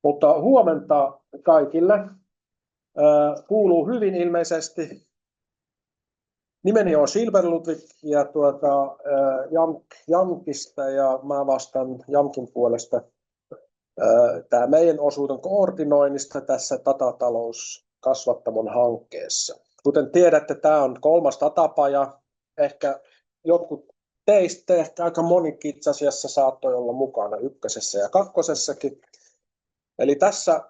Mutta huomenta kaikille. Kuuluu hyvin ilmeisesti. Nimeni on Silver Ludwig ja Jamkista ja mä vastaan Jamkin puolesta tämä meidän osuuden koordinoinnista tässä Datatalouskasvattamon hankkeessa. Kuten tiedätte, tämä on 3. datapaja. Ehkä jotkut teistä, ehkä aika monikin itse asiassa saattoi olla mukana 1. ja 2. Eli tässä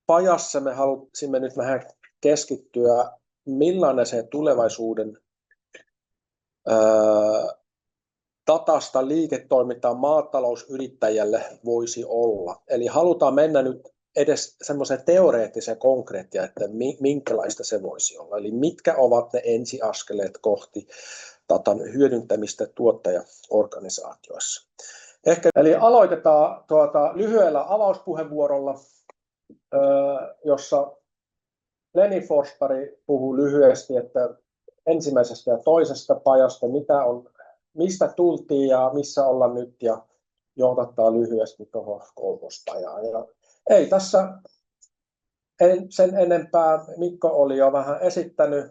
pajassa me halusimme nyt vähän keskittyä, millainen se tulevaisuuden datasta liiketoimintaan maatalousyrittäjälle voisi olla. Eli halutaan mennä nyt edes semmoiseen teoreettiseen konkreettiin, että minkälaista se voisi olla. Eli mitkä ovat ne ensiaskeleet kohti datan hyödyntämistä tuottajaorganisaatioissa. Eli aloitetaan lyhyellä avauspuheenvuorolla, jossa Leni Forsberg puhuu lyhyesti, että ensimmäisestä ja toisesta pajasta, mistä tultiin ja missä ollaan nyt, ja johdattaa lyhyesti tuohon 3. pajaan. Ja ei tässä sen enempää. Mikko oli jo vähän esittänyt,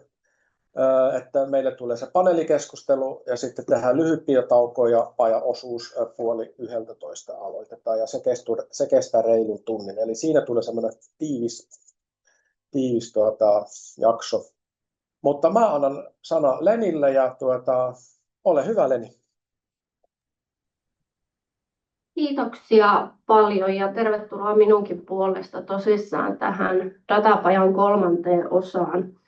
että meille tulee se paneelikeskustelu ja sitten tehdään lyhyt biotauko ja pajaosuus 10:30 aloitetaan ja se kestää reilun tunnin. Eli siinä tulee semmoinen tiivis jakso. Mutta mä annan sana Lenille ja ole hyvä, Leni. Kiitoksia paljon ja tervetuloa minunkin puolesta tosissaan tähän datapajan 3. osaan.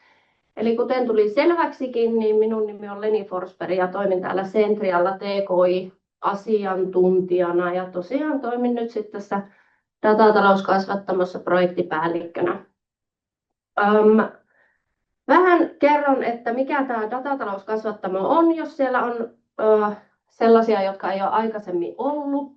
Eli kuten tuli selväksikin, niin minun nimi on Leni Forsberg ja toimin täällä Centrialla TKI-asiantuntijana ja tosiaan toimin nyt sitten tässä Datatalouskasvattamossa projektipäällikkönä. Vähän kerron, että mikä tämä Datatalouskasvattamo on, jos siellä on sellaisia, jotka ei ole aikaisemmin ollut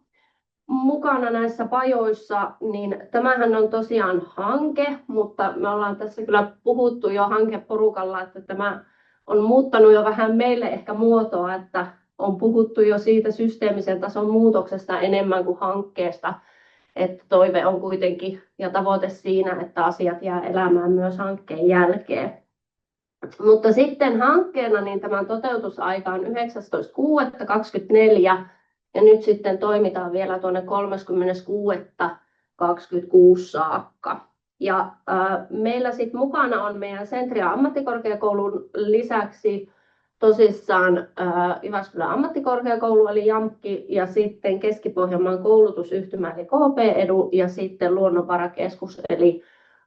mukana näissä pajoissa, niin tämähän on tosiaan hanke, mutta me ollaan tässä kyllä puhuttu jo hankeporukalla, että tämä on muuttanut jo vähän meille ehkä muotoa, että on puhuttu jo siitä systeemisen tason muutoksesta enemmän kuin hankkeesta, että toive on kuitenkin ja tavoite siinä, että asiat jää elämään myös hankkeen jälkeen. Mutta sitten hankkeena niin tämän toteutusaika on 19.6.24 ja nyt sitten toimitaan vielä tuonne 30.6.26 saakka. Ja meillä sitten mukana on meidän Centria ammattikorkeakoulun lisäksi tosissaan Jyväskylän ammattikorkeakoulu eli Jamkki ja sitten Keski-Pohjanmaan koulutusyhtymä eli KP-edu ja sitten Luonnonvarakeskus eli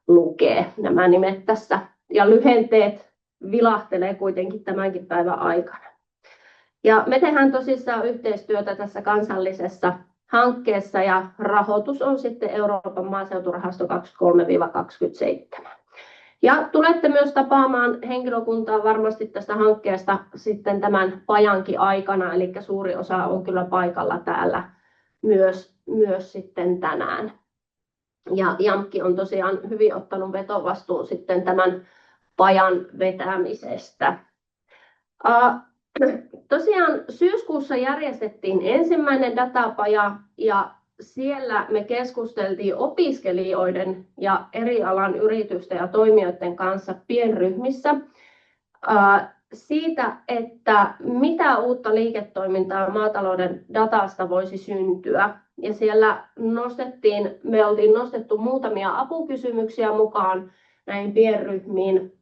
Luke, nämä nimet tässä. Ja lyhenteet vilahtelee kuitenkin tämänkin päivän aikana. Ja me tehdään tosissaan yhteistyötä tässä kansallisessa hankkeessa ja rahoitus on sitten Euroopan maaseuturahasto 23-27. Ja tulette myös tapaamaan henkilökuntaa varmasti tästä hankkeesta sitten tämän pajankin aikana, eli suuri osa on kyllä paikalla täällä myös sitten tänään. Ja Jamkki on tosiaan hyvin ottanut vetovastuun sitten tämän pajan vetämisestä. Tosiaan syyskuussa järjestettiin ensimmäinen datapaja ja siellä me keskusteltiin opiskelijoiden ja eri alan yritysten ja toimijoiden kanssa pienryhmissä siitä, että mitä uutta liiketoimintaa maatalouden datasta voisi syntyä. Ja siellä me oltiin nostettu muutamia apukysymyksiä mukaan näihin pienryhmiin.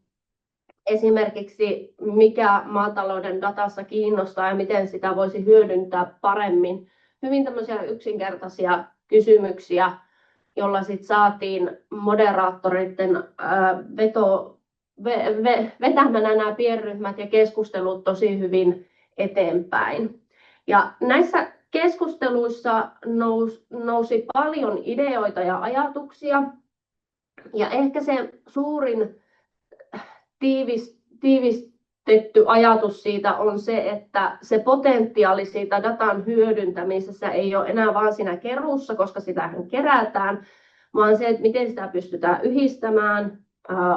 Esimerkiksi mikä maatalouden datassa kiinnostaa ja miten sitä voisi hyödyntää paremmin. Hyvin tämmöisiä yksinkertaisia kysymyksiä, jolla sitten saatiin moderaattoreiden vetämänä nämä pienryhmät ja keskustelut tosi hyvin eteenpäin. Ja näissä keskusteluissa nousi paljon ideoita ja ajatuksia. Ja ehkä se suurin tiivistetty ajatus siitä on se, että se potentiaali siitä datan hyödyntämisessä ei ole enää vain siinä keruussa, koska sitähän kerätään, vaan se, että miten sitä pystytään yhdistämään,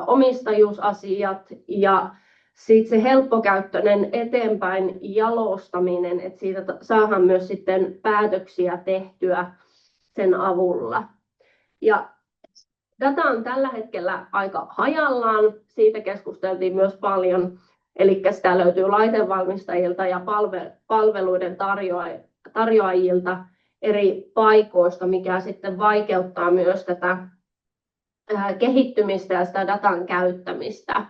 omistajuusasiat ja sitten se helppokäyttöinen eteenpäin jalostaminen, että siitä saadaan myös sitten päätöksiä tehtyä sen avulla. Ja data on tällä hetkellä aika hajallaan, siitä keskusteltiin myös paljon, eli sitä löytyy laitevalmistajilta ja palveluiden tarjoajilta eri paikoista, mikä sitten vaikeuttaa myös tätä kehittymistä ja sitä datan käyttämistä.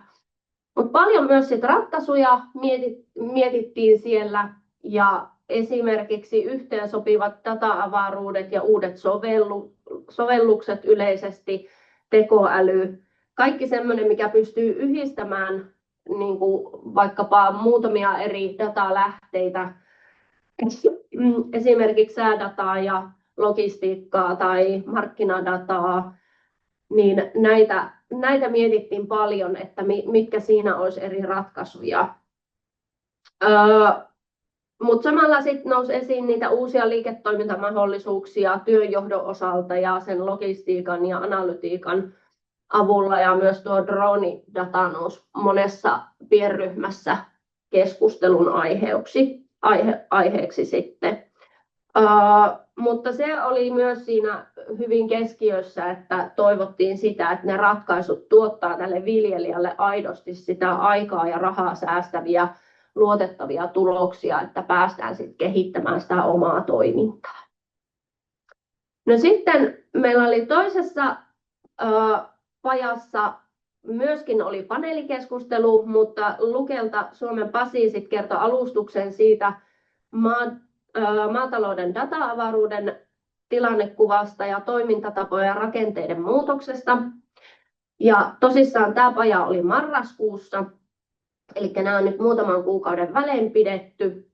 Mutta paljon myös sit ratkaisuja mietittiin siellä, ja esimerkiksi yhteensopivat data-avaruudet ja uudet sovellukset yleisesti, tekoäly, kaikki sellainen, mikä pystyy yhdistämään niin kuin vaikkapa muutamia eri datalähteitä, esimerkiksi säädataa ja logistiikkaa tai markkinadataa, niin näitä mietittiin paljon, että mitkä siinä olisi eri ratkaisuja. Mutta samalla sitten nousi esiin niitä uusia liiketoimintamahdollisuuksia työnjohdon osalta ja sen logistiikan ja analytiikan avulla, ja myös tuo drone-data nousi monessa pienryhmässä keskustelun aiheeksi sitten. Mutta se oli myös siinä hyvin keskiössä, että toivottiin sitä, että ne ratkaisut tuottaa tälle viljelijälle aidosti sitä aikaa ja rahaa säästäviä, luotettavia tuloksia, että päästään sitten kehittämään sitä omaa toimintaa. No sitten meillä oli toisessa pajassa myöskin oli paneelikeskustelu, mutta Lukelta Suomen Pasi sitten kertoi alustuksen siitä maatalouden data-avaruuden tilannekuvasta ja toimintatapojen ja rakenteiden muutoksesta. Ja tosissaan tämä paja oli marraskuussa, eli nämä on nyt muutaman kuukauden välein pidetty.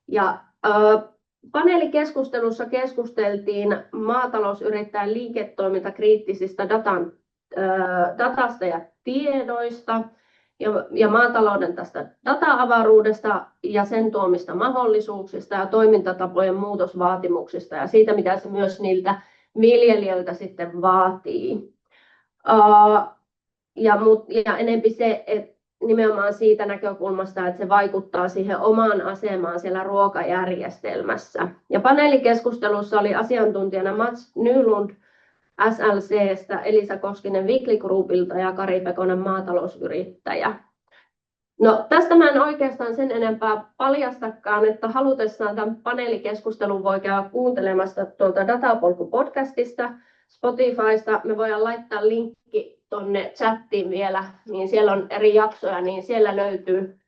Ja paneelikeskustelussa keskusteltiin maatalousyrittäjän liiketoimintakriittisistä datasta ja tiedoista ja maatalouden tästä data-avaruudesta ja sen tuomista mahdollisuuksista ja toimintatapojen muutosvaatimuksista ja siitä, mitä se myös niiltä viljelijöiltä sitten vaatii. Ja enempi se, että nimenomaan siitä näkökulmasta, että se vaikuttaa siihen omaan asemaan siellä ruokajärjestelmässä. Ja paneelikeskustelussa oli asiantuntijana Mats Nylund SLC:stä, Elisa Koskinen Weekly Groupilta ja Kari Pekonen maatalousyrittäjä. No, tästä mä en oikeastaan sen enempää paljastakaan, että halutessaan tämän paneelikeskustelun voi käydä kuuntelemassa tuolta Datapolku-podcastista, Spotifysta. Me voidaan laittaa linkki tuonne chattiin vielä, niin siellä on eri jaksoja, niin siellä löytyy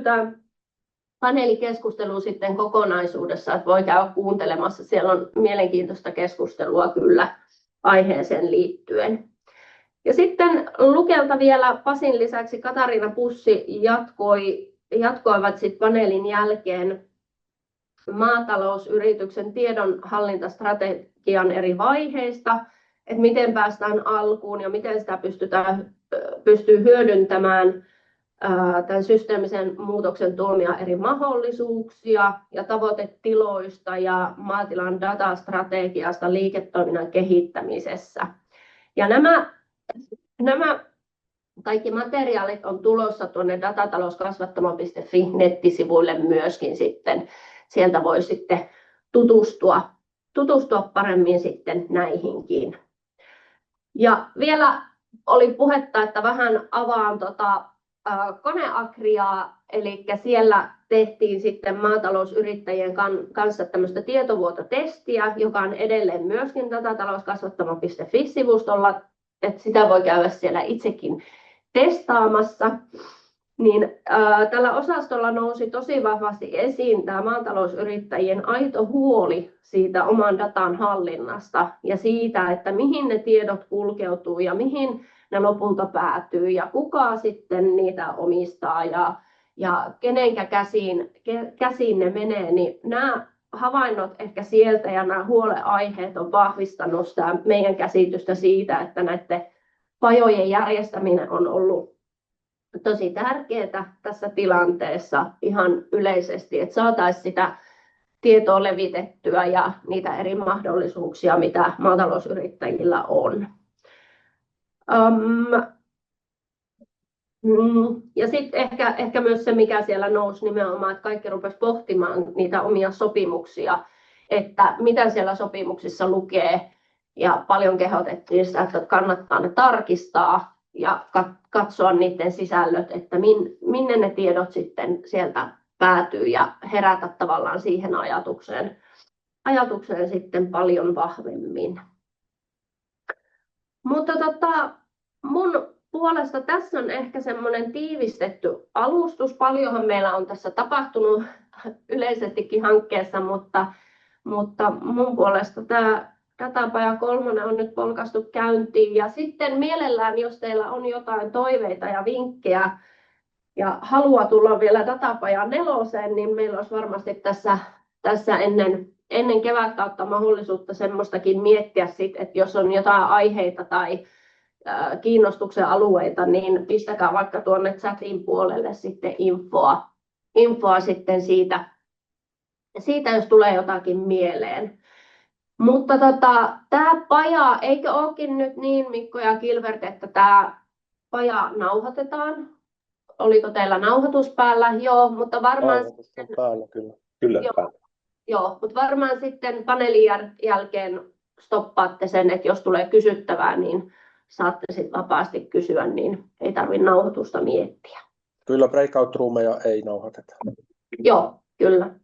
tämä paneelikeskustelu sitten kokonaisuudessa, että voi käydä kuuntelemassa. Siellä on mielenkiintoista keskustelua kyllä aiheeseen liittyen. Ja sitten Lukelta vielä Pasin lisäksi Katariina Pussi jatkoivat sitten paneelin jälkeen maatalousyrityksen tiedonhallintastrategian eri vaiheista, että miten päästään alkuun ja miten sitä pystyy hyödyntämään tämän systeemisen muutoksen tuomia eri mahdollisuuksia ja tavoitetiloista ja maatilan datastrategiasta liiketoiminnan kehittämisessä. Ja nämä kaikki materiaalit on tulossa tuonne datatalouskasvattamo.fi nettisivuille myöskin sitten. Sieltä voi sitten tutustua paremmin sitten näihinkin. Ja vielä oli puhetta, että vähän avaan Koneagriaa, eli siellä tehtiin sitten maatalousyrittäjien kanssa tämmöistä tietovuototestiä, joka on edelleen myöskin datatalouskasvattamo.fi-sivustolla, että sitä voi käydä siellä itsekin testaamassa. Niin, tällä osastolla nousi tosi vahvasti esiin tämä maatalousyrittäjien aito huoli siitä oman datan hallinnasta ja siitä, että mihin ne tiedot kulkeutuu ja mihin ne lopulta päätyy ja kuka sitten niitä omistaa ja kenenkä käsiin ne menee, niin nämä havainnot ehkä sieltä ja nämä huolenaiheet on vahvistanut sitä meidän käsitystä siitä, että näiden pajojen järjestäminen on ollut tosi tärkeää tässä tilanteessa ihan yleisesti, että saataisiin sitä tietoa levitettyä ja niitä eri mahdollisuuksia, mitä maatalousyrittäjillä on. Ja sitten ehkä myös se, mikä siellä nousi nimenomaan, että kaikki rupesivat pohtimaan niitä omia sopimuksia että mitä siellä sopimuksissa lukee. Ja paljon kehotettiin sitä, että kannattaa ne tarkistaa ja katsoa niiden sisällöt, että minne ne tiedot sitten sieltä päätyy ja herätä tavallaan siihen ajatukseen sitten paljon vahvemmin. Mutta mun puolesta tässä on ehkä semmoinen tiivistetty alustus. Paljonhan meillä on tässä tapahtunut yleisestikin hankkeessa, mutta mun puolesta tämä Datapaja 3 on nyt polkaistu käyntiin. Ja sitten mielellään, jos teillä on jotain toiveita ja vinkkejä ja halua tulla vielä Datapaja 4, niin meillä olisi varmasti tässä ennen kevätkautta mahdollisuutta semmoistakin miettiä, että jos on jotain aiheita tai kiinnostuksen alueita, niin pistäkää vaikka tuonne chatin puolelle sitten infoa sitten siitä, jos tulee jotakin mieleen. Mutta tämä paja, eikö olekin nyt niin, Mikko ja Gilbert, että tämä paja nauhoitetaan? Oliko teillä nauhoitus päällä? Joo, mutta varmaan nauhoitus on päällä, kyllä. Kyllä, joo, mutta varmaan sitten paneelin jälkeen stoppaatte sen, että jos tulee kysyttävää, niin saatte sitten vapaasti kysyä, niin ei tarvitse nauhoitusta miettiä. Kyllä breakout-roomeja ei nauhoiteta. Joo, kyllä.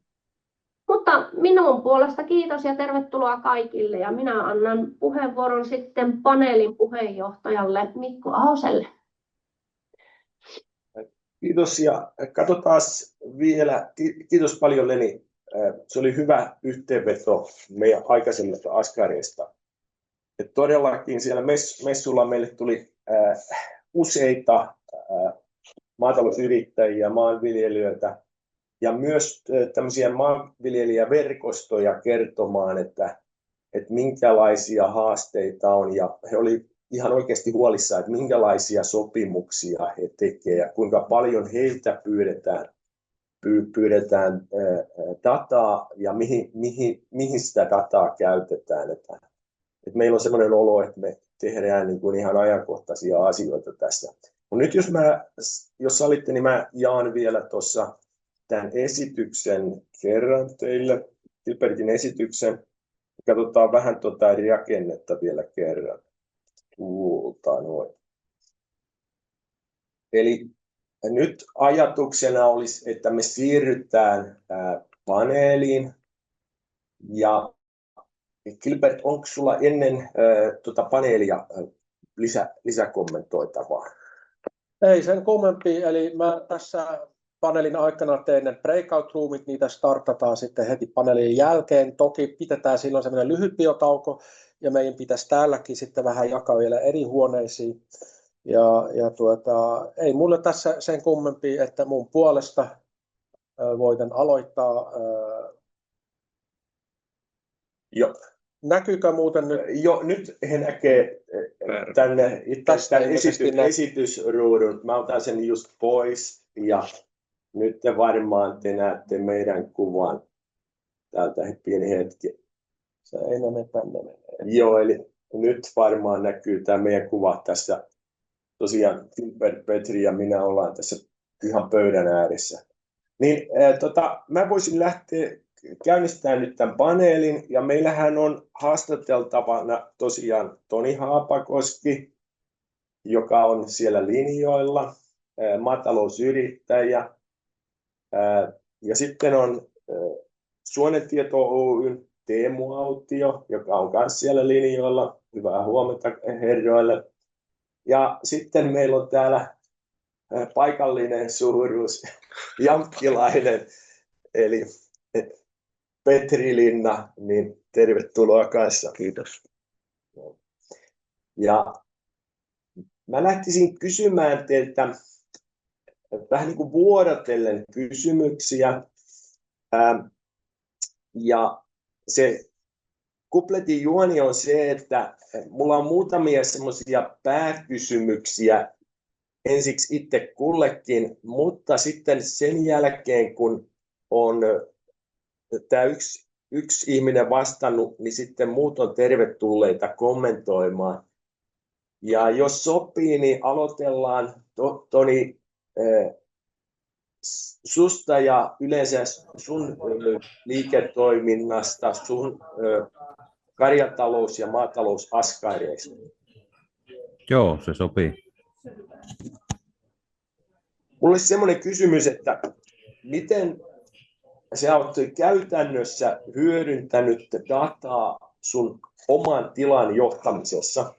Mutta minun puolesta kiitos ja tervetuloa kaikille. Ja minä annan puheenvuoron sitten paneelin puheenjohtajalle Mikko Ahoselle. Kiitos ja katsotaan vielä. Kiitos paljon Leni. Se oli hyvä yhteenveto meidän aikaisemmasta askareista. Todellakin siellä messulla meille tuli useita maatalousyrittäjiä, maanviljelijöitä ja myös tämmöisiä maanviljelijäverkostoja kertomaan, että minkälaisia haasteita on, ja he olivat ihan oikeasti huolissaan, että minkälaisia sopimuksia he tekevät ja kuinka paljon heiltä pyydetään dataa ja mihin sitä dataa käytetään. Että meillä on sellainen olo, että me tehdään niin kuin ihan ajankohtaisia asioita tässä. Nyt jos sallitte, niin mä jaan vielä tuossa tämän esityksen kerran teille, Gilbertin esityksen. Katsotaan vähän tuota rakennetta vielä kerran. Noin. Eli nyt ajatuksena olisi, että me siirrytään paneeliin. Ja Gilbert, onko sulla ennen tuota paneelia lisäkommentoitavaa? Ei sen kummempi, eli mä tässä paneelin aikana teen ne breakout roomit, niitä startataan sitten heti paneelin jälkeen. Toki pidetään silloin semmoinen lyhyt biotauko, ja meidän pitäisi täälläkin sitten vähän jakaa vielä eri huoneisiin. Ei mulle tässä sen kummempi, että mun puolesta voitan aloittaa. Joo. Näkyykö muuten nyt? Joo, nyt he näkee tänne esitysruudun. Mä otan sen just pois ja nyt te varmaan te näette meidän kuvan täältä pieni hetki. Se ei mene tänne. Joo, eli nyt varmaan näkyy tämä meidän kuva tässä. Tosiaan Gilbert, Petri ja minä ollaan tässä ihan pöydän ääressä. Niin, mä voisin lähteä käynnistämään nyt tämän paneelin, ja meillähän on haastateltavana tosiaan Toni Haapakoski, joka on siellä linjoilla, maatalousyrittäjä, ja sitten on Suonentieto Oyn Teemu Autio, joka on myös siellä linjoilla. Hyvää huomenta herroille. Ja sitten meillä on täällä paikallinen suuruus, jamkkilainen, eli Petri Linna, niin tervetuloa kanssa. Kiitos. Ja mä lähtisin kysymään teiltä vähän niin kuin vuorotellen kysymyksiä. Ja se kupletin juoni on se, että mulla on muutamia semmoisia pääkysymyksiä ensiksi itse kullekin, mutta sitten sen jälkeen, kun on tämä yksi ihminen vastannut, niin sitten muut on tervetulleita kommentoimaan. Ja jos sopii, niin aloitellaan Toni susta ja yleensä sun liiketoiminnasta, sun karjatalous- ja maatalousaskaireista. Joo, se sopii. Mulla olisi semmoinen kysymys, että miten sä oot käytännössä hyödyntänyt dataa sun oman tilan johtamisessa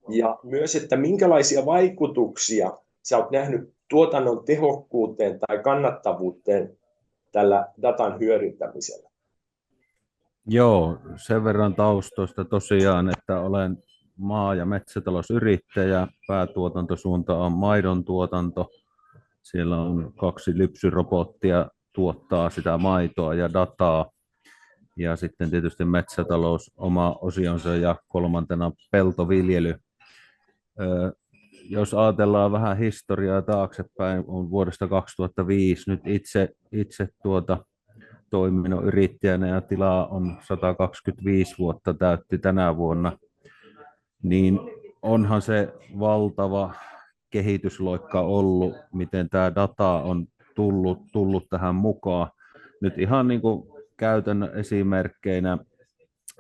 ja myös, että minkälaisia vaikutuksia sä oot nähnyt tuotannon tehokkuuteen tai kannattavuuteen tällä datan hyödyntämisellä? Joo, sen verran taustoista tosiaan, että olen maa- ja metsätalousyrittäjä. Päätuotantosuunta on maidon tuotanto. Siellä on 2 lypsyrobottia tuottaa sitä maitoa ja dataa. Ja sitten tietysti metsätalous, oma osionsa ja 3. peltoviljely. Jos ajatellaan vähän historiaa taaksepäin, on vuodesta 2005 nyt itse toiminut yrittäjänä ja tila on 125 vuotta täytti tänä vuonna, niin onhan se valtava kehitysloikka ollut, miten tämä data on tullut tähän mukaan. Nyt ihan niin kuin käytännön esimerkkeinä,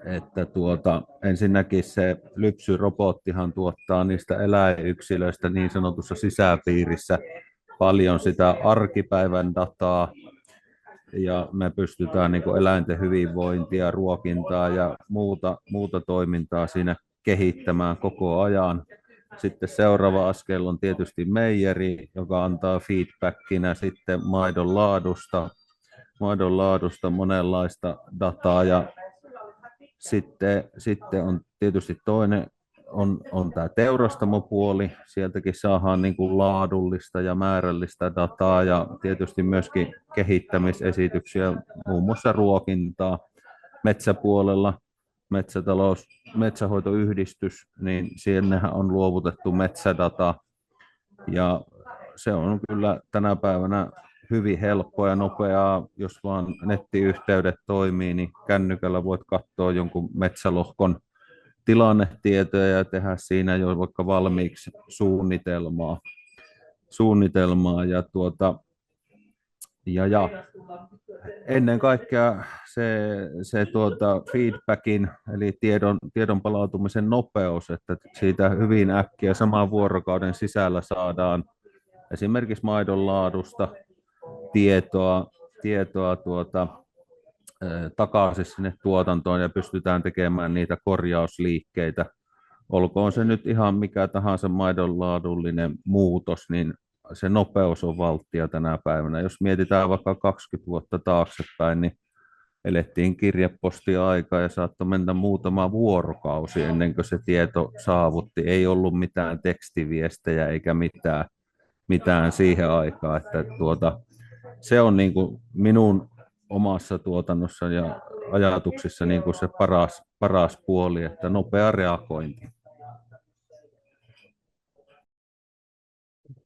että ensinnäkin se lypsyrobottihan tuottaa niistä eläinyksilöistä niin sanotussa sisäpiirissä paljon sitä arkipäivän dataa, ja me pystytään niin kuin eläinten hyvinvointia, ruokintaa ja muuta toimintaa siinä kehittämään koko ajan. Sitten seuraava askel on tietysti meijeri, joka antaa feedbackinä sitten maidon laadusta monenlaista dataa, ja sitten on tietysti toinen on tämä teurastamopuoli. Sieltäkin saadaan niin kuin laadullista ja määrällistä dataa ja tietysti myöskin kehittämisesityksiä, muun muassa ruokintaa. Metsäpuolella metsänhoitoyhdistys, niin sinnehän on luovutettu metsädata, ja se on kyllä tänä päivänä hyvin helppoa ja nopeaa, jos vaan nettiyhteydet toimii, niin kännykällä voit katsoa jonkun metsälohkon tilannetietoja ja tehdä siinä jo vaikka valmiiksi suunnitelmaa ja ennen kaikkea se feedbackin eli tiedon palautumisen nopeus, että siitä hyvin äkkiä saman vuorokauden sisällä saadaan esimerkiksi maidon laadusta tietoa takaisin sinne tuotantoon ja pystytään tekemään niitä korjausliikkeitä. Olkoon se nyt ihan mikä tahansa maidon laadullinen muutos, niin se nopeus on valttia tänä päivänä. Jos mietitään vaikka 20 vuotta taaksepäin, niin elettiin kirjepostiaikaa ja saattoi mennä muutama vuorokausi ennen kuin se tieto saavutti. Ei ollut mitään tekstiviestejä eikä mitään siihen aikaan. Että se on niin kuin minun omassa tuotannossa ja ajatuksissa niin kuin se paras puoli, että nopea reagointi.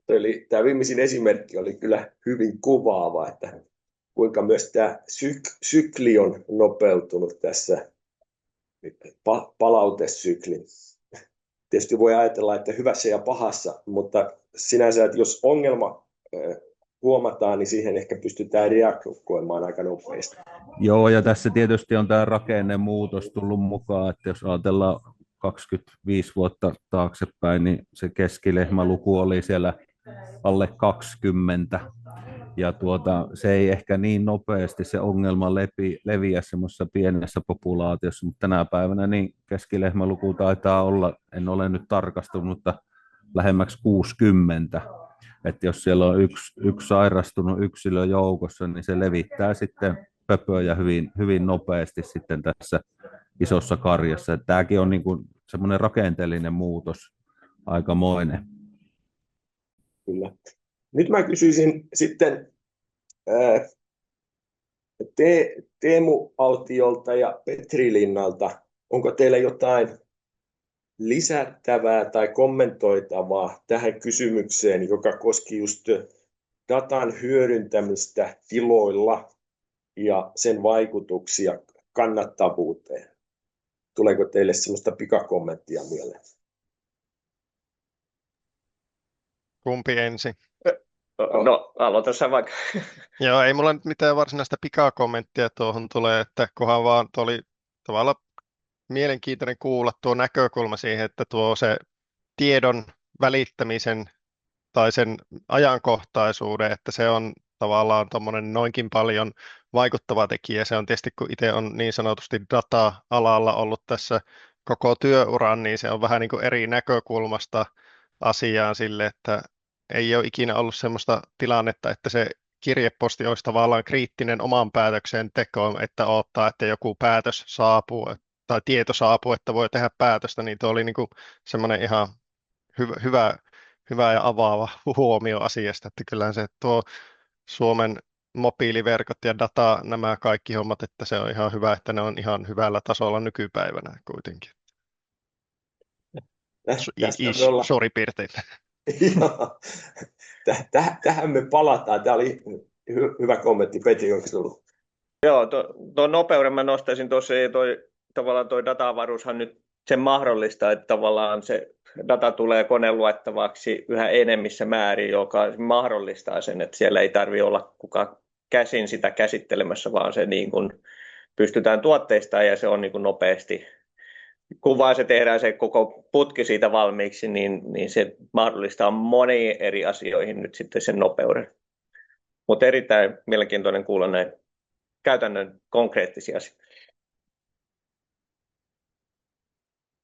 Eli tämä viimeisin esimerkki oli kyllä hyvin kuvaava, että kuinka myös tämä sykli on nopeutunut tässä, palautesykli. Tietysti voi ajatella, että hyvässä ja pahassa, mutta sinänsä, että jos ongelma huomataan, niin siihen ehkä pystytään reagoimaan aika nopeasti. Joo, ja tässä tietysti on tämä rakennemuutos tullut mukaan, että jos ajatellaan 25 vuotta taaksepäin, niin se keskilehmäluku oli siellä alle 20, ja se ei ehkä niin nopeasti se ongelma leviä semmoisessa pienessä populaatiossa, mutta tänä päivänä niin keskilehmäluku taitaa olla, en ole nyt tarkastunut, mutta lähemmäksi 60. Että jos siellä on yksi sairastunut yksilö joukossa, niin se levittää sitten pöpöjä hyvin nopeasti sitten tässä isossa karjassa. Että tämäkin on niin kuin semmoinen rakenteellinen muutos aikamoinen. Kyllä. Nyt mä kysyisin sitten Teemu Autiolta ja Petri Linnalta, onko teillä jotain lisättävää tai kommentoitavaa tähän kysymykseen, joka koski just datan hyödyntämistä tiloilla ja sen vaikutuksia kannattavuuteen? Tuleeko teille sellaista pikakommenttia mieleen? Kumpi ensin? No, aloita sä vaikka. Joo, ei mulla nyt mitään varsinaista pikakommenttia tuohon tulee, että kunhan vaan tuo oli tavallaan mielenkiintoinen kuulla tuo näkökulma siihen, että tuo se tiedon välittämisen tai sen ajankohtaisuuden, että se on tavallaan tuommoinen noinkin paljon vaikuttava tekijä. Se on tietysti, kun itse on niin sanotusti data-alalla ollut tässä koko työuran, niin se on vähän niin kuin eri näkökulmasta asiaan sille, että ei ole ikinä ollut semmoista tilannetta, että se kirjeposti olisi tavallaan kriittinen oman päätöksentekoon, että odottaa, että joku päätös saapuu tai tieto saapuu, että voi tehdä päätöstä, niin tuo oli niin kuin semmoinen ihan hyvä ja avaava huomio asiasta, että kyllähän se tuo Suomen mobiiliverkot ja data, nämä kaikki hommat, että se on ihan hyvä, että ne on ihan hyvällä tasolla nykypäivänä kuitenkin. Suurin piirtein. Joo. Tähän me palataan. Tämä oli hyvä kommentti. Petri, onko sinulla? Joo, tuon nopeuden mä nostaisin tuossa, tavallaan tuo dataavaruushan nyt sen mahdollistaa, että tavallaan se data tulee koneluettavaksi yhä enemmissä määrin, joka mahdollistaa sen, että siellä ei tarvitse olla kukaan käsin sitä käsittelemässä, vaan se niin kuin pystytään tuotteistamaan ja se on niin kuin nopeasti. Kun vaan se tehdään se koko putki siitä valmiiksi, niin se mahdollistaa moniin eri asioihin nyt sitten sen nopeuden. Mutta erittäin mielenkiintoinen kuulla näin käytännön konkreettisia asioita.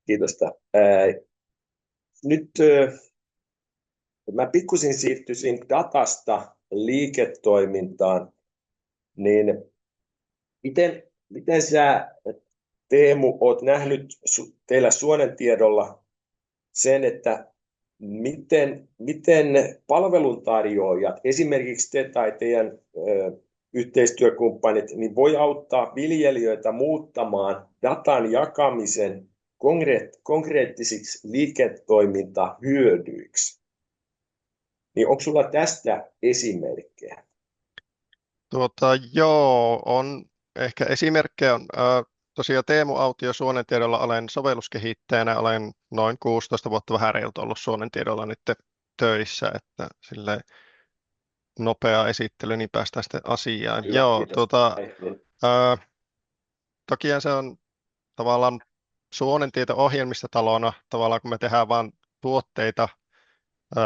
Kiitos. Nyt mä pikkusin siirtyisin datasta liiketoimintaan, niin miten sä, Teemu, olet nähnyt teillä Suonentiedolla sen, että miten palveluntarjoajat, esimerkiksi te tai teidän yhteistyökumppanit, niin voi auttaa viljelijöitä muuttamaan datan jakamisen konkreettisiksi liiketoimintahyödyiksi. Niin onko sulla tästä esimerkkejä? Joo, on ehkä esimerkkejä. Tosiaan Teemu Autio Suonentiedolla olen sovelluskehittäjänä, olen noin 16 vuotta vähän reilta ollut Suonentiedolla nyt töissä, että sille nopea esittely, niin päästään sitten asiaan. Hyvä, Joo, toki se on tavallaan Suonentieto ohjelmistotalona, tavallaan kun me tehdään vain tuotteita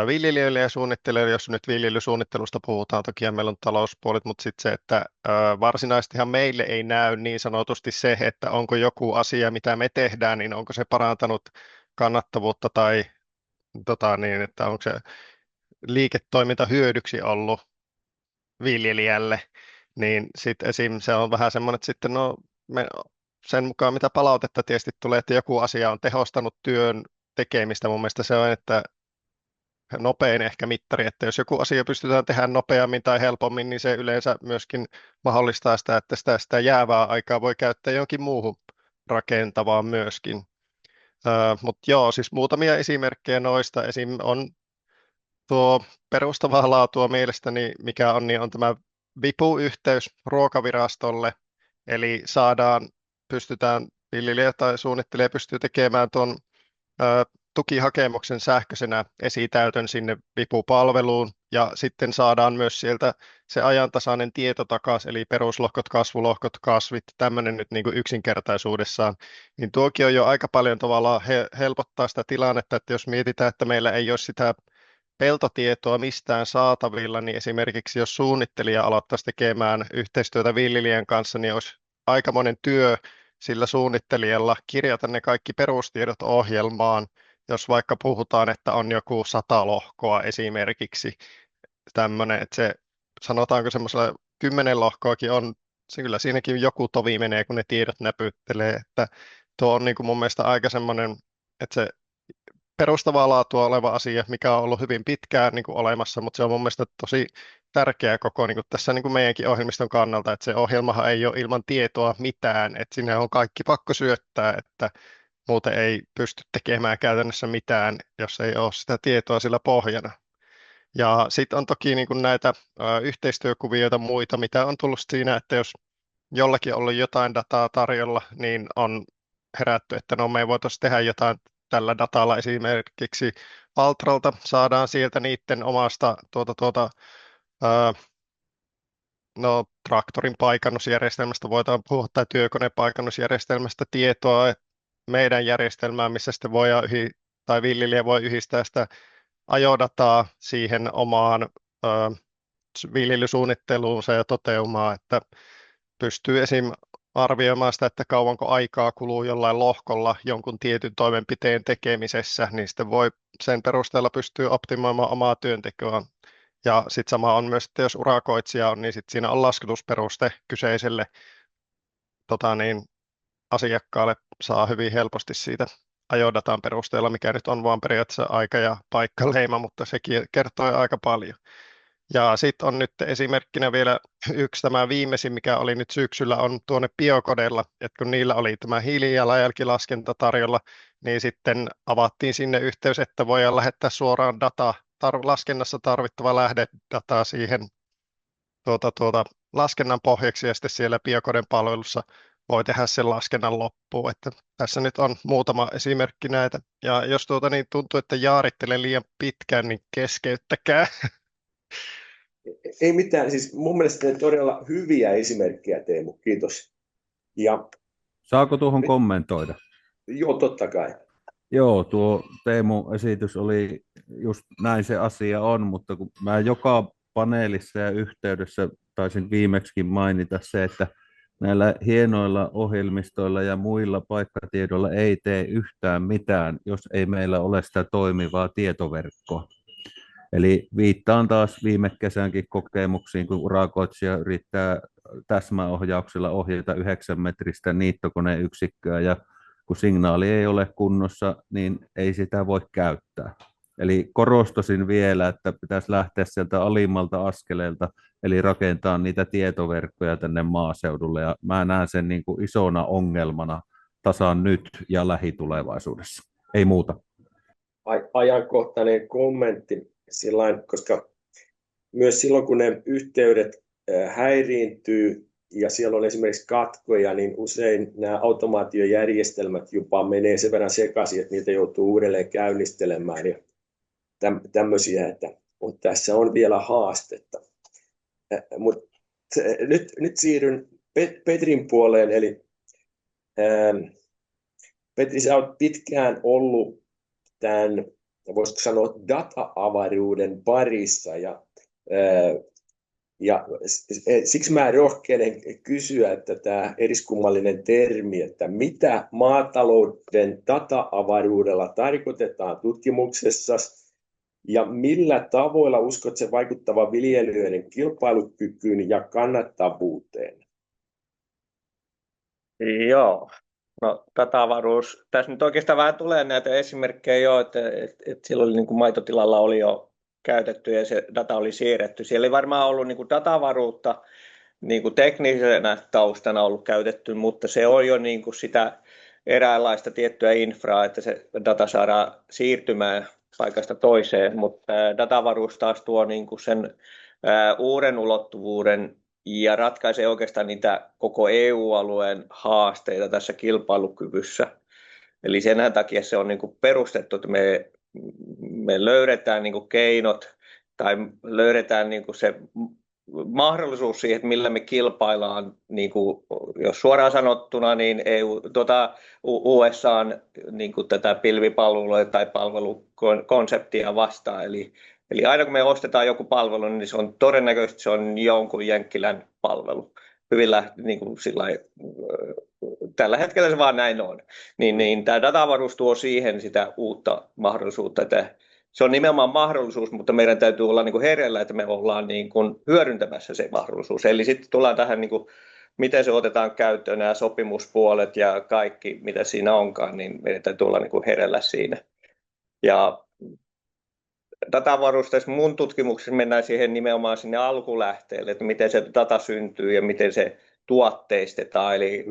viljelijöille ja suunnittelijoille, jos nyt viljelysuunnittelusta puhutaan, toki meillä on talouspuolet, mutta sitten se, että varsinaisestihan meille ei näy niin sanotusti se, että onko joku asia, mitä me tehdään, niin onko se parantanut kannattavuutta tai niin, että onko se liiketoiminta hyödyksi ollut viljelijälle, niin sitten esim. Se on vähän semmoinen, että sitten sen mukaan mitä palautetta tietysti tulee, että joku asia on tehostanut työn tekemistä, mun mielestä se on, että nopein ehkä mittari, että jos joku asia pystytään tehdä nopeammin tai helpommin, niin se yleensä myöskin mahdollistaa sitä, että sitä jäävää aikaa voi käyttää johonkin muuhun rakentavaan myöskin. Mutta joo, siis muutamia esimerkkejä noista. Esim. On tuo perustavaa laatua mielestäni, mikä on, niin on tämä VIPU-yhteys Ruokavirastolle, eli pystytään viljelijä tai suunnittelija pystyy tekemään tuon tukihakemuksen sähköisenä esitäytön sinne VIPU-palveluun ja sitten saadaan myös sieltä se ajantasainen tieto takaisin, eli peruslohkot, kasvulohkot, kasvit, tämmöinen nyt niin kuin yksinkertaisuudessaan, niin tuokin on jo aika paljon tavallaan helpottaa sitä tilannetta, että jos mietitään, että meillä ei ole sitä peltotietoa mistään saatavilla, niin esimerkiksi jos suunnittelija aloittaisi tekemään yhteistyötä viljelijän kanssa, niin olisi aikamoinen työ sillä suunnittelijalla kirjata ne kaikki perustiedot ohjelmaan, jos vaikka puhutaan, että on joku 100 lohkoa esimerkiksi tämmöinen, että se sanotaanko semmoisella 10 lohkoakin on, kyllä siinäkin joku tovi menee, kun ne tiedot näpyttelee, että tuo on niin kuin mun mielestä aika semmoinen, että se perustavaa laatua oleva asia, mikä on ollut hyvin pitkään niin kuin olemassa, mutta se on mun mielestä tosi tärkeä koko niin kuin tässä niin kuin meidänkin ohjelmiston kannalta, että se ohjelmahan ei ole ilman tietoa mitään, että sinne on kaikki pakko syöttää, että muuten ei pysty tekemään käytännössä mitään, jos ei ole sitä tietoa sillä pohjana. Ja sitten on toki niin kuin näitä yhteistyökuvioita muita, mitä on tullut siinä, että jos jollakin on ollut jotain dataa tarjolla, niin on herätty, että no me voitaisiin tehdä jotain tällä datalla esimerkiksi Altralta saadaan sieltä niiden omasta traktorin paikannusjärjestelmästä, voidaan puhua, tai työkoneen paikannusjärjestelmästä tietoa meidän järjestelmään, missä sitten tai viljelijä voi yhdistää sitä ajodataa siihen omaan viljelysuunnitteluunsa ja toteumaan, että pystyy esim. Arvioimaan sitä, että kauanko aikaa kuluu jollain lohkolla jonkun tietyn toimenpiteen tekemisessä, niin sitten voi sen perusteella pystyä optimoimaan omaa työntekoa. Ja sitten sama on myös, että jos urakoitsija on, niin sitten siinä on laskutusperuste kyseiselle asiakkaalle saa hyvin helposti siitä ajodatan perusteella, mikä nyt on vaan periaatteessa aika ja paikkaleima, mutta sekin kertoo aika paljon. Ja sitten on nyt esimerkkinä vielä yksi tämä viimeisin, mikä oli nyt syksyllä, on tuonne Biokodella, että kun niillä oli tämä hiilijalanjälkilaskenta tarjolla, niin sitten avattiin sinne yhteys, että voidaan lähettää suoraan laskennassa tarvittava lähdedataa siihen laskennan pohjaksi, ja sitten siellä Biokoden palvelussa voi tehdä sen laskennan loppuun. Että tässä nyt on muutama esimerkki näitä, ja jos niin tuntuu, että jaarittelen liian pitkään, niin keskeyttäkää. Ei mitään, siis mun mielestä ne todella hyviä esimerkkejä, Teemu, kiitos. Ja Saako tuohon kommentoida? joo, totta kai. Joo, tuo Teemu esitys oli just näin se asia on, mutta kun mä joka paneelissa ja yhteydessä taisin viimeksikin mainita se, että näillä hienoilla ohjelmistoilla ja muilla paikkatiedoilla ei tee yhtään mitään, jos ei meillä ole sitä toimivaa tietoverkkoa. Eli viittaan taas viime kesänkin kokemuksiin, kun urakoitsija yrittää täsmäohjauksella ohjata 9-metristä niittokoneyksikköä, ja kun signaali ei ole kunnossa, niin ei sitä voi käyttää. Eli korostasin vielä, että pitäisi lähteä sieltä alimmalta askeleelta, eli rakentaa niitä tietoverkkoja tänne maaseudulle, ja mä näen sen niin kuin isona ongelmana tasan nyt ja lähitulevaisuudessa. Ei muuta. Ajankohtainen kommentti, sillain, koska myös silloin, kun ne yhteydet häiriintyy ja siellä on esimerkiksi katkoja, niin usein nämä automaatiojärjestelmät jopa menee sen verran sekaisin, että niitä joutuu uudelleen käynnistelemään ja tämmöisiä, että tässä on vielä haastetta. Mutta nyt siirryn Petrin puoleen, eli Petri, sä olet pitkään ollut tämän, voisiko sanoa, data-avaruuden parissa, ja siksi mä rohkenen kysyä, että tämä eriskummallinen termi, että mitä maatalouden data-avaruudella tarkoitetaan tutkimuksessa, ja millä tavoilla uskot se vaikuttava viljelijöiden kilpailukykyyn ja kannattavuuteen? Joo. No, data-avaruus. Tässä nyt oikeastaan vähän tulee näitä esimerkkejä jo, että silloin niin kuin maitotilalla oli jo käytetty ja se data oli siirretty. Siellä ei varmaan ollut niin kuin data-avaruutta niin kuin teknisenä taustana ollut käytetty, mutta se on jo niin kuin sitä eräänlaista tiettyä infraa, että se data saadaan siirtymään paikasta toiseen, mutta data-avaruus taas tuo niin kuin sen uuden ulottuvuuden ja ratkaisee oikeastaan niitä koko EU-alueen haasteita tässä kilpailukyvyssä. Eli sen takia se on niin kuin perustettu, että me löydetään niin kuin keinot tai löydetään niin kuin se mahdollisuus siihen, että millä me kilpaillaan, niin kuin, jos suoraan sanottuna, niin USA:n niin kuin tätä pilvipalvelua tai palvelukonseptia vastaan. Eli aina kun me ostetaan joku palvelu, niin se on todennäköisesti se on jonkun jenkkilän palvelu. Hyvin niin kuin tällä hetkellä se vaan näin on. Niin tämä data-avaruus tuo siihen sitä uutta mahdollisuutta, että se on nimenomaan mahdollisuus, mutta meidän täytyy olla niin kuin hereillä, että me ollaan niin kuin hyödyntämässä se mahdollisuus. Eli sitten tullaan tähän, niin kuin, miten se otetaan käyttöön, nämä sopimuspuolet ja kaikki, mitä siinä onkaan, niin meidän täytyy olla niin kuin hereillä siinä. Ja data-avaruus tässä mun tutkimuksessa mennään siihen nimenomaan sinne alkulähteelle, että miten se data syntyy ja miten se tuotteistetaan. Eli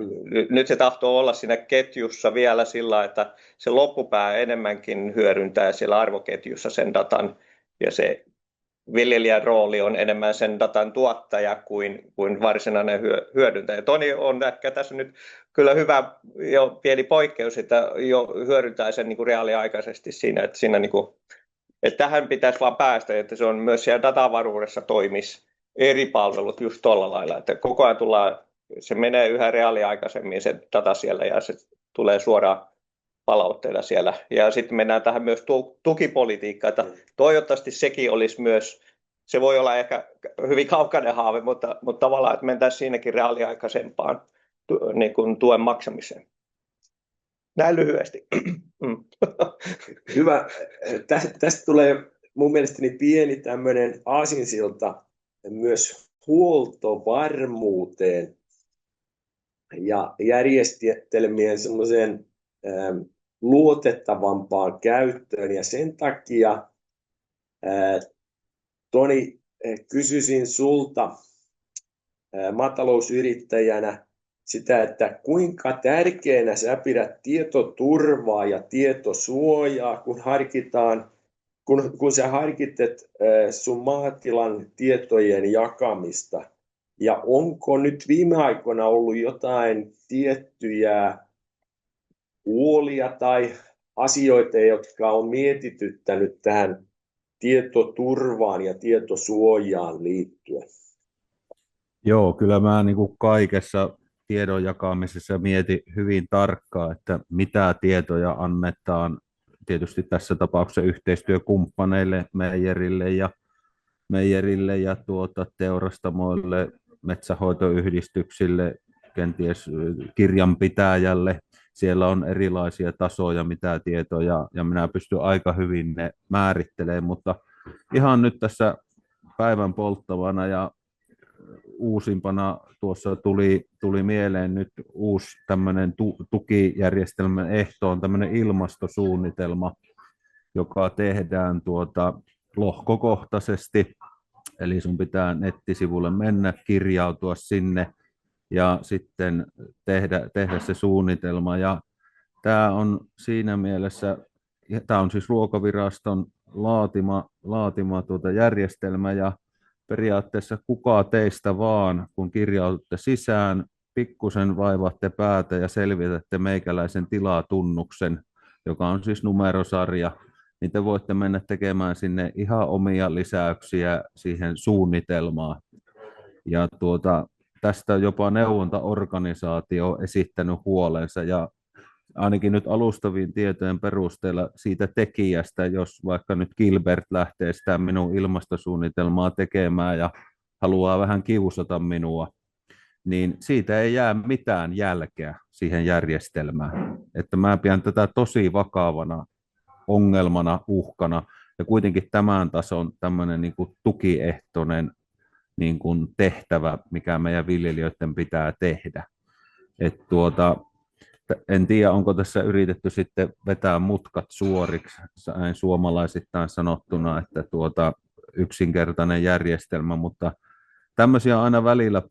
nyt se tahtoo olla siinä ketjussa vielä sillä, että se loppupää enemmänkin hyödyntää siellä arvoketjussa sen datan, ja se viljelijän rooli on enemmän sen datan tuottaja kuin varsinainen hyödyntäjä. Toinen on ehkä tässä nyt kyllä hyvä jo pieni poikkeus, että jo hyödyntää sen niin kuin reaaliaikaisesti siinä, että siinä niin kuin, että tähän pitäisi vaan päästä, että se on myös siellä datavaruudessa toimisi eri palvelut just tuolla lailla, että koko ajan se menee yhä reaaliaikaisemmin se data siellä ja se tulee suoraan palautteena siellä. Ja sitten mennään tähän myös tukipolitiikkaan, että toivottavasti sekin olisi myös, se voi olla ehkä hyvin kaukainen haave, mutta tavallaan, että mentäisiin siinäkin reaaliaikaisempaan niin kuin tuen maksamiseen. Näin lyhyesti. Hyvä. Tästä tulee mun mielestäni pieni tämmöinen aasinsilta myös huoltovarmuuteen ja järjestelmien semmoiseen luotettavampaan käyttöön. Ja sen takia, Toni, kysyisin sulta maatalousyrittäjänä sitä, että kuinka tärkeänä sä pidät tietoturvaa ja tietosuojaa, kun sä harkitset sun maatilan tietojen jakamista. Ja onko nyt viime aikoina ollut jotain tiettyjä huolia tai asioita, jotka on mietityttänyt tähän tietoturvaan ja tietosuojaan liittyen? Joo, kyllä mä niin kuin kaikessa tiedon jakamisessa mietin hyvin tarkkaan, että mitä tietoja annetaan tietysti tässä tapauksessa yhteistyökumppaneille, meijerille ja teurastamoille, metsänhoitoyhdistyksille, kenties kirjanpitäjälle. Siellä on erilaisia tasoja, mitä tietoja, ja minä pystyn aika hyvin ne määrittelemään, mutta ihan nyt tässä päivän polttavana ja uusimpana tuossa tuli mieleen nyt uusi tämmöinen tukijärjestelmän ehto on tämmöinen ilmastosuunnitelma, joka tehdään lohkokohtaisesti, eli sun pitää nettisivulle mennä, kirjautua sinne ja sitten tehdä se suunnitelma. Ja tämä on siinä mielessä, tämä on siis Ruokaviraston laatima järjestelmä, ja periaatteessa kuka teistä vaan, kun kirjaudutte sisään, pikkusen vaivatte päätä ja selvitätte meikäläisen tilatunnuksen, joka on siis numerosarja, niin te voitte mennä tekemään sinne ihan omia lisäyksiä siihen suunnitelmaan. Ja tästä jopa neuvontaorganisaatio on esittänyt huolensa, ja ainakin nyt alustavien tietojen perusteella siitä tekijästä, jos vaikka nyt Gilbert lähtee sitä minun ilmastosuunnitelmaa tekemään ja haluaa vähän kiusata minua, niin siitä ei jää mitään jälkeä siihen järjestelmään. Että mä pidän tätä tosi vakavana ongelmana, uhkana, ja kuitenkin tämän tason tämmöinen niin kuin tukiehtoinen niin kuin tehtävä, mikä meidän viljelijöiden pitää tehdä. En tiedä, onko tässä yritetty sitten vetää mutkat suoriksi, näin suomalaisittain sanottuna, että yksinkertainen järjestelmä, mutta tämmöisiä aina välillä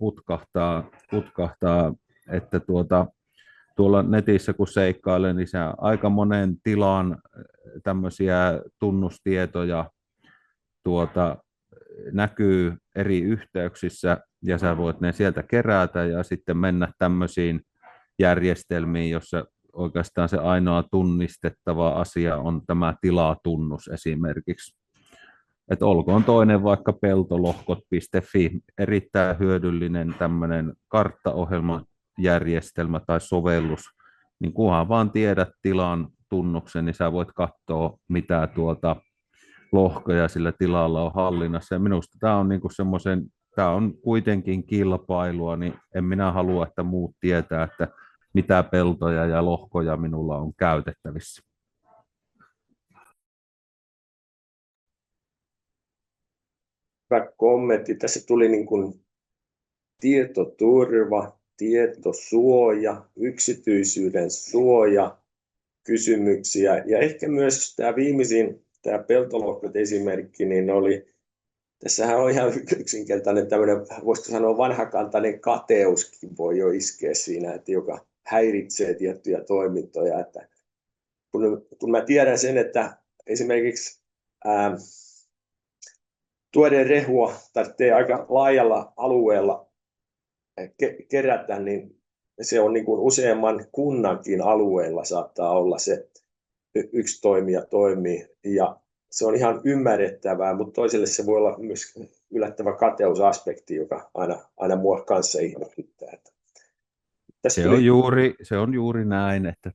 putkahtaa, että tuolla netissä kun seikkailee, niin se aika monen tilan tämmöisiä tunnustietoja näkyy eri yhteyksissä, ja sä voit ne sieltä kerätä ja sitten mennä tämmöisiin järjestelmiin, jossa oikeastaan se ainoa tunnistettava asia on tämä tilatunnus esimerkiksi. Että olkoon toinen vaikka peltolohkot.fi, erittäin hyödyllinen tämmöinen karttaohjelmajärjestelmä tai sovellus, niin kunhan vaan tiedät tilan tunnuksen, niin sä voit katsoa, mitä lohkoja sillä tilalla on hallinnassa. Ja minusta tämä on niinku tämä on kuitenkin kilpailua, niin en minä halua, että muut tietää, että mitä peltoja ja lohkoja minulla on käytettävissä. Hyvä kommentti. Tässä tuli niin kuin tietoturva, tietosuoja, yksityisyyden suoja kysymyksiä. Ja ehkä myös tämä viimeisin, tämä peltolohkot esimerkki, niin tässähän on ihan yksinkertainen tämmöinen, voisiko sanoa vanhakantainen kateuskin voi jo iskeä siinä, että joka häiritsee tiettyjä toimintoja. Että kun mä tiedän sen, että esimerkiksi tuoden rehua tarvitsee aika laajalla alueella kerätä, niin se on niin kuin useamman kunnankin alueella saattaa olla se yksi toimija toimii, ja se on ihan ymmärrettävää, mutta toiselle se voi olla myös yllättävä kateusaspekti, joka aina mua kanssa ihmetyttää. Se on juuri näin, että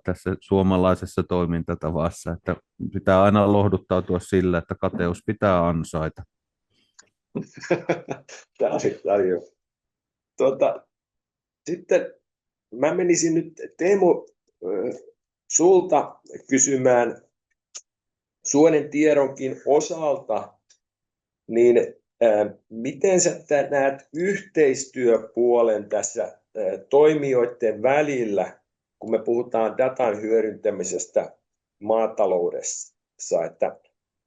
tässä suomalaisessa toimintatavassa, että pitää aina lohduttautua sillä, että kateus pitää ansaita. Tämä on tarjo. Sitten mä menisin nyt Teemu sulta kysymään Suonen tiedonkin osalta, niin miten sä näet yhteistyöpuolen tässä toimijoiden välillä, kun me puhutaan datan hyödyntämisestä maataloudessa, että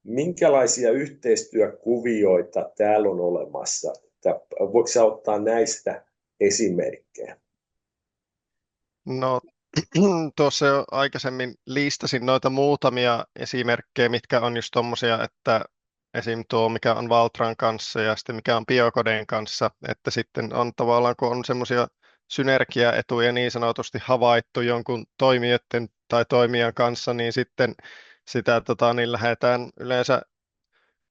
minkälaisia yhteistyökuvioita täällä on olemassa? Että voiko sä ottaa näistä esimerkkejä? No, tuossa jo aikaisemmin listasin noita muutamia esimerkkejä, mitkä on just tommosia, että esim. Tuo, mikä on Valtran kanssa ja sitten mikä on Biocoden kanssa, että sitten on tavallaan, kun on semmoisia synergiaetuja niin sanotusti havaittu jonkun toimijoiden tai toimijan kanssa, niin sitten sitä niin lähdetään yleensä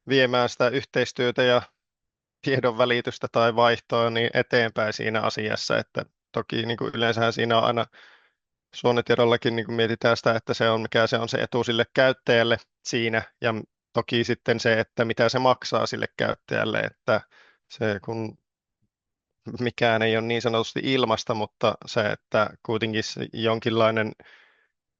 viemään sitä yhteistyötä ja tiedon välitystä tai vaihtoa niin eteenpäin siinä asiassa, että toki niin kuin yleensähän siinä on aina suonitiedollakin niin kuin mietitään sitä, että se on, mikä se on se etu sille käyttäjälle siinä, ja toki sitten se, että mitä se maksaa sille käyttäjälle, että se kun mikään ei ole niin sanotusti ilmasta, mutta se, että kuitenkin se jonkinlainen,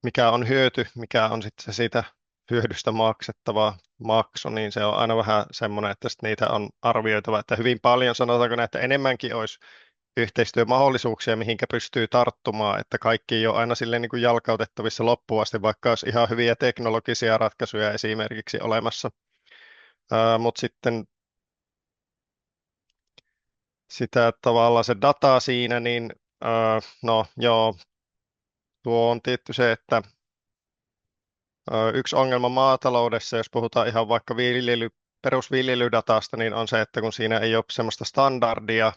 mikä on hyöty, mikä on sitten siitä hyödystä maksettava maksu, niin se on aina vähän semmoinen, että niitä on arvioitava, että hyvin paljon sanotaanko, että enemmänkin olisi yhteistyömahdollisuuksia, mihinkä pystyy tarttumaan, että kaikki ei ole aina silleen niin kuin jalkautettavissa loppuun asti, vaikka olisi ihan hyviä teknologisia ratkaisuja esimerkiksi olemassa. Mutta sitten sitä tavallaan se data siinä, niin no joo, tuo on tietty se, että yksi ongelma maataloudessa, jos puhutaan ihan vaikka perusviljelydatasta, niin on se, että kun siinä ei ole semmoista standardia,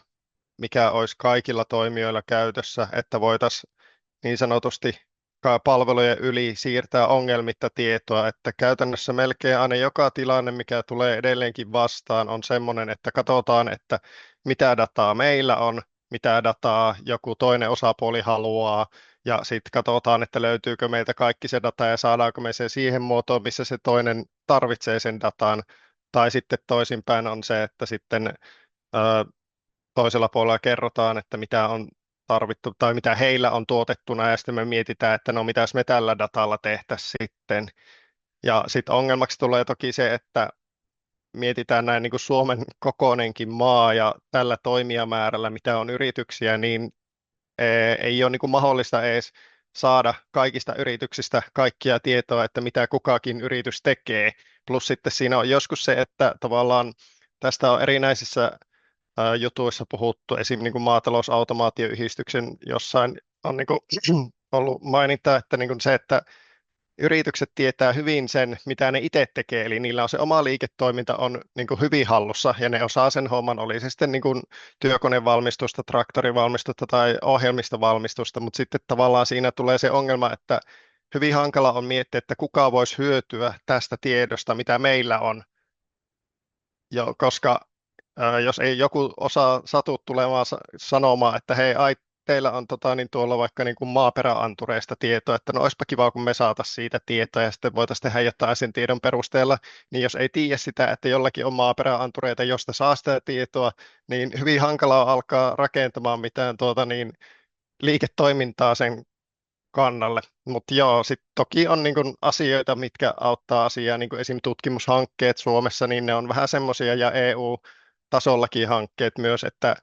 mikä olisi kaikilla toimijoilla käytössä, että voitaisiin niin sanotusti palvelujen yli siirtää ongelmitta tietoa, että käytännössä melkein aina joka tilanne, mikä tulee edelleenkin vastaan, on semmoinen, että katsotaan, että mitä dataa meillä on, mitä dataa joku toinen osapuoli haluaa, ja sitten katsotaan, että löytyykö meiltä kaikki se data ja saadaanko me se siihen muotoon, missä se toinen tarvitsee sen datan, tai sitten toisinpäin on se, että sitten toisella puolella kerrotaan, että mitä on tarvittu tai mitä heillä on tuotettuna ja sitten me mietitään, että no mitäs me tällä datalla tehtäisiin sitten. Ja sitten ongelmaksi tulee toki se, että mietitään näin niin kuin Suomen kokoinenkin maa ja tällä toimijamäärällä, mitä on yrityksiä, niin ei ole niin kuin mahdollista edes saada kaikista yrityksistä kaikkia tietoa, että mitä kukakin yritys tekee. Plus sitten siinä on joskus se, että tavallaan tästä on erinäisissä jutuissa puhuttu, esim. Niin kuin maatalousautomaatioyhdistyksen jossain on niin kuin ollut maininta, että niin kuin se, että yritykset tietää hyvin sen, mitä ne itse tekee, eli niillä on se oma liiketoiminta on niin kuin hyvin hallussa, ja ne osaa sen homman, oli se sitten niin kuin työkonevalmistusta, traktorivalmistusta tai ohjelmistovalmistusta, mutta sitten tavallaan siinä tulee se ongelma, että hyvin hankala on miettiä, että kuka voisi hyötyä tästä tiedosta, mitä meillä on, koska jos ei joku osaa satu tulemaan sanomaan, että hei, teillä on niin tuolla vaikka niin kuin maaperäantureista tietoa, että no olisipa kiva, kun me saataisiin siitä tietoa ja sitten voitaisiin tehdä jotain sen tiedon perusteella, niin jos ei tiedä sitä, että jollakin on maaperäantureita, josta saa sitä tietoa, niin hyvin hankalaa alkaa rakentamaan mitään liiketoimintaa sen kannalle. Mutta joo, sitten toki on niin kuin asioita, mitkä auttaa asiaa, niin kuin esim. Tutkimushankkeet Suomessa, niin ne on vähän semmoisia ja EU-tasollakin hankkeet myös, että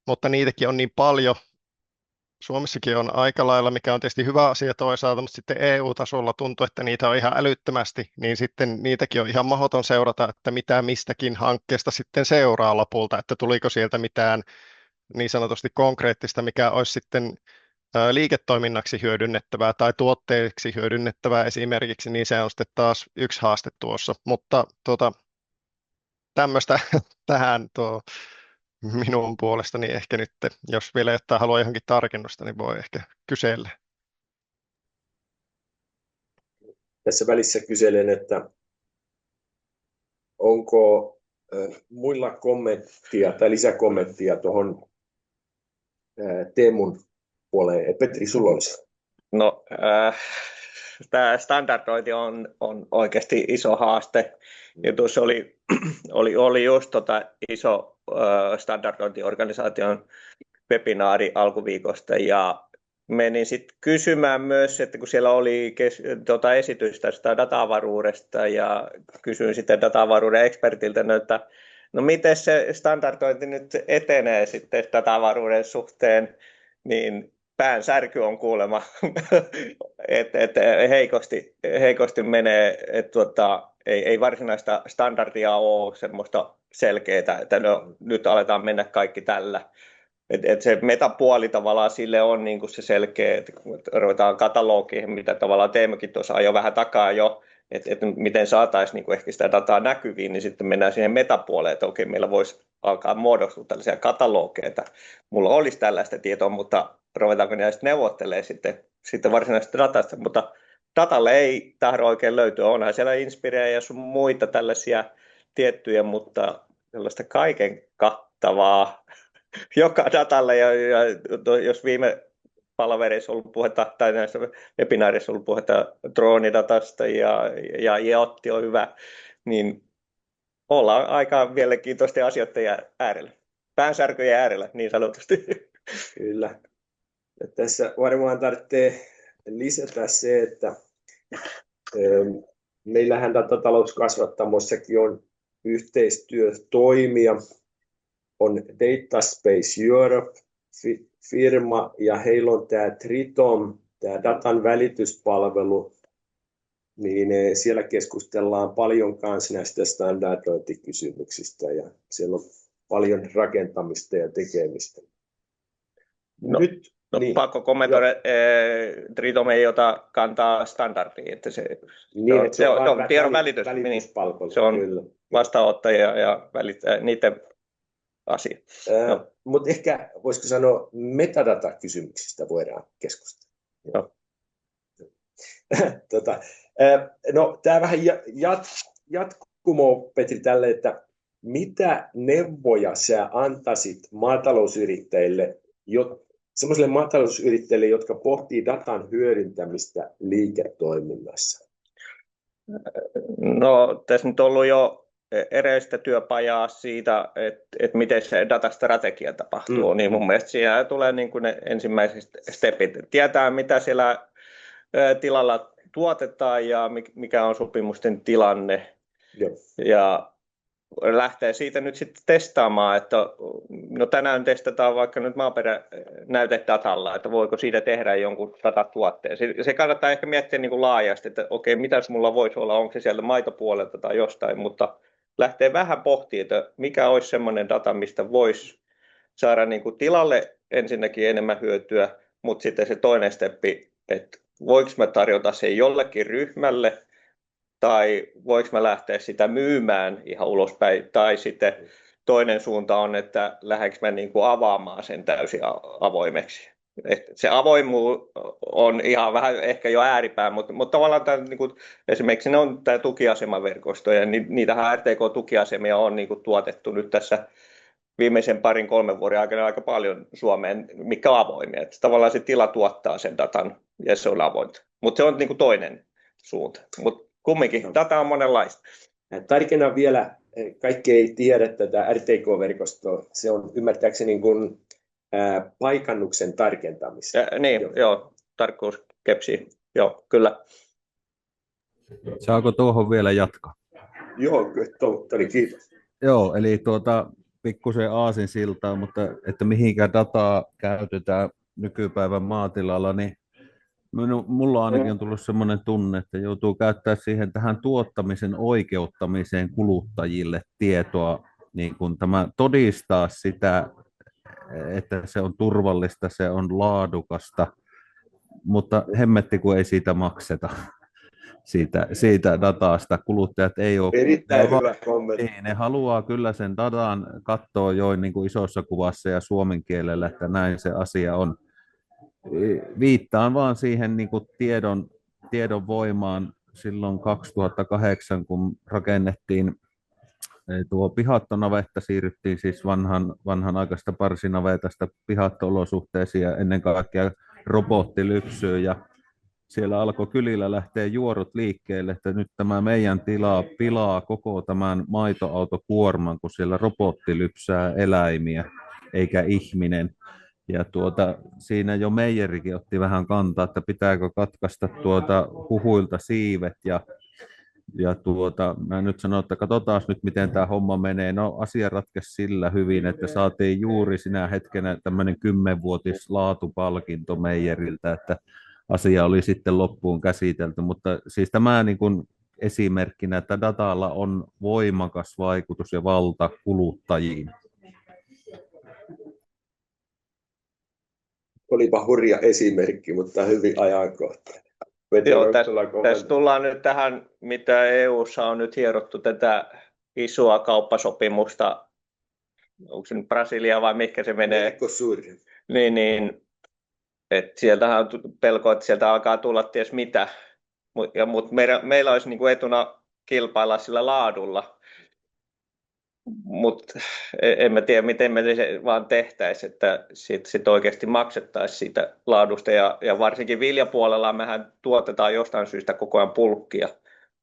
mutta niitäkin on niin paljon. Suomessakin on aika lailla, mikä on tietysti hyvä asia toisaalta, mutta sitten EU-tasolla tuntuu, että niitä on ihan älyttömästi, niin sitten niitäkin on ihan mahdoton seurata, että mitä mistäkin hankkeesta sitten seuraa lopulta, että tuliko sieltä mitään niin sanotusti konkreettista, mikä olisi sitten liiketoiminnaksi hyödynnettävää tai tuotteeksi hyödynnettävää esimerkiksi, niin se on sitten taas yksi haaste tuossa, mutta tämmöistä tähän minun puolestani ehkä nyt, jos vielä jotain haluaa johonkin tarkennusta, niin voi ehkä kysellä. Tässä välissä kyselen, että onko muilla kommenttia tai lisäkommenttia tuohon Teemun puoleen. Petri, sulla olisi. No, tämä standardointi on oikeasti iso haaste. Ja tuossa oli just iso standardointiorganisaation webinaari alkuviikosta ja menin sitten kysymään myös, että kun siellä oli esitys tästä dataavaruudesta ja kysyin sitten dataavaruuden ekspertiltä, että no miten se standardointi nyt etenee sitten dataavaruuden suhteen, niin päänsärky on kuulemma, että heikosti menee, että ei varsinaista standardia ole semmoista selkeää, että no, nyt aletaan mennä kaikki tällä. Et se metapuoli tavallaan sille on niin kuin se selkeä, että kun ruvetaan katalogiin, mitä tavallaan teemmekin tuossa jo vähän takaa jo, että miten saataisiin niin kuin ehkä sitä dataa näkyviin, niin sitten mennään siihen metapuoleen, että okei, meillä voisi alkaa muodostua tällaisia katalogeja, että mulla olisi tällaista tietoa, mutta ruvetaanko niitä sitten neuvottelemaan sitten varsinaisesta datasta, mutta datalle ei tahdo oikein löytyä. Onhan siellä Inspireä ja sun muita tällaisia tiettyjä, mutta sellaista kaiken kattavaa joka datalle, ja jos viime palavereissa on ollut puhetta, tai näissä webinaareissa on ollut puhetta droonidatasta ja IoT on hyvä, niin ollaan aika mielenkiintoisten asioiden äärellä. Päänsärkyjen äärellä, niin sanotusti. Kyllä. Ja tässä varmaan tarvitsee lisätä se, että meillähän datatalouskasvattamossakin on yhteistyötoimia. On Data Space Europe firma ja heillä on tämä Triton, tämä datan välityspalvelu, niin siellä keskustellaan paljon kanssa näistä standardointikysymyksistä ja siellä on paljon rakentamista ja tekemistä. Nyt, niin, pakko kommentoida, Triton ei ota kantaa standardiin, että se on tiedon välityspalvelu, se on kyllä vastaanottajia ja niiden asia. Mutta ehkä voisiko sanoa metadata-kysymyksistä voidaan keskustella. Joo. No, tämä vähän jatkumo, Petri, tälle, että mitä neuvoja sä antaisit maatalousyrittäjille, sellaisille maatalousyrittäjille, jotka pohtii datan hyödyntämistä liiketoiminnassa? No, tässä nyt on ollut jo eräistä työpajaa siitä, että miten se datastrategia tapahtuu, niin mun mielestä siinä tulee niin kuin ne ensimmäiset stepit. Tietää, mitä siellä tilalla tuotetaan ja mikä on sopimusten tilanne. Ja lähtee siitä nyt sitten testaamaan, että no tänään testataan vaikka nyt maaperänäytedatalla, että voiko siitä tehdä jonkun datatuotteen. Se kannattaa ehkä miettiä niin kuin laajasti, että okei, mitäs mulla voisi olla, onko se sieltä maitopuolelta tai jostain, mutta lähtee vähän pohtimaan, että mikä olisi semmoinen data, mistä voisi saada niin kuin tilalle ensinnäkin enemmän hyötyä, mutta sitten se toinen steppi, että voiko mä tarjota sen jollekin ryhmälle, tai voiko mä lähteä sitä myymään ihan ulospäin, tai sitten toinen suunta on, että lähdenkö mä niin kuin avaamaan sen täysin avoimeksi. Se avoimuus on ihan vähän ehkä jo ääripää, mutta tavallaan tämä, niin kuin, esimerkiksi ne on tämä tukiasemaverkosto, ja niitähän RTK-tukiasemia on niin kuin tuotettu nyt tässä viimeisen 2-3 vuoden aikana aika paljon Suomeen, mikä on avoimia. Että tavallaan se tila tuottaa sen datan, ja se on avointa. Mutta se on niin kuin toinen suunta. Mutta kumminkin, data on monenlaista. Tarkena vielä, kaikki ei tiedä tätä RTK-verkostoa. Se on ymmärtääkseni niin kuin paikannuksen tarkentamista. Niin, joo, tarkkuuskepsi, joo, kyllä. Saako tuohon vielä jatkaa? Joo, Toni, kiitos. Joo, eli pikkusen aasinsiltaa, mutta että mihinkä dataa käytetään nykypäivän maatilalla, niin mulla ainakin on tullut sellainen tunne, että joutuu käyttämään siihen tähän tuottamisen oikeuttamiseen kuluttajille tietoa, niin kun tämä todistaa sitä, että se on turvallista, se on laadukasta, mutta hemmetti kun ei siitä makseta. siitä datasta. Kuluttajat ei ole, Erittäin hyvä kommentti. ne haluaa kyllä sen datan katsoa jo niin kuin isossa kuvassa ja suomen kielellä, että näin se asia on. Viittaan vaan siihen niin kuin tiedon voimaan silloin 2008, kun rakennettiin tuo pihattonavetta, siirryttiin siis vanhanaikaista parsinavetasta pihatto-olosuhteisiin ja ennen kaikkea robottilypsyyn, ja siellä alkoi kylillä lähteä juorut liikkeelle, että nyt tämä meidän tila pilaa koko tämän maitoautokuorman, kun siellä robotti lypsää eläimiä eikä ihminen. Ja siinä jo meijerikin otti vähän kantaa, että pitääkö katkaista huhuilta siivet, ja mä nyt sanon, että katsotaan nyt, miten tämä homma menee. No, asia ratkesi sillä hyvin, että saatiin juuri sinä hetkenä tämmöinen 10-vuotis laatupalkinto meijeriltä, että asia oli sitten loppuun käsitelty. Mutta siis tämä niin kuin esimerkkinä, että datalla on voimakas vaikutus ja valta kuluttajiin. Olipa hurja esimerkki, mutta hyvin ajankohtainen. Joo, tässä tullaan nyt tähän, mitä EU:ssa on nyt hierottu tätä isoa kauppasopimusta. Onko se nyt Brasilia vai mikä se menee? Niin, että sieltähän on pelko, että sieltä alkaa tulla ties mitä. Mutta meillä olisi niin kuin etuna kilpailla sillä laadulla. Mutta en mä tiedä, miten me se vaan tehtäisiin, että sit oikeasti maksettaisiin siitä laadusta. Ja varsinkin viljapuolella mehän tuotetaan jostain syystä koko ajan bulkkia,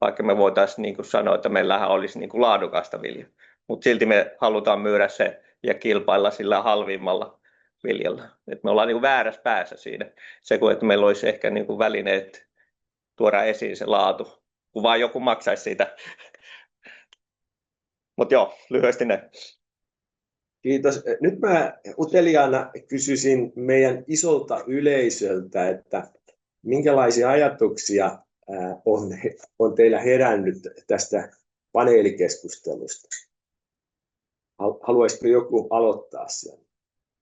vaikka me voitaisiin niin kuin sanoa, että meillähän olisi niin kuin laadukasta viljaa. Mutta silti me halutaan myydä se ja kilpailla sillä halvimmalla viljalla. Et me ollaan niin kuin väärässä päässä siinä. Se, että meillä olisi ehkä niin kuin välineet tuoda esiin se laatu, kun vaan joku maksaisi siitä. Mutta joo, lyhyesti ne. Kiitos. Nyt mä uteliaana kysyisin meidän isolta yleisöltä, että minkälaisia ajatuksia on teillä herännyt tästä paneelikeskustelusta? Haluaisiko joku aloittaa sen?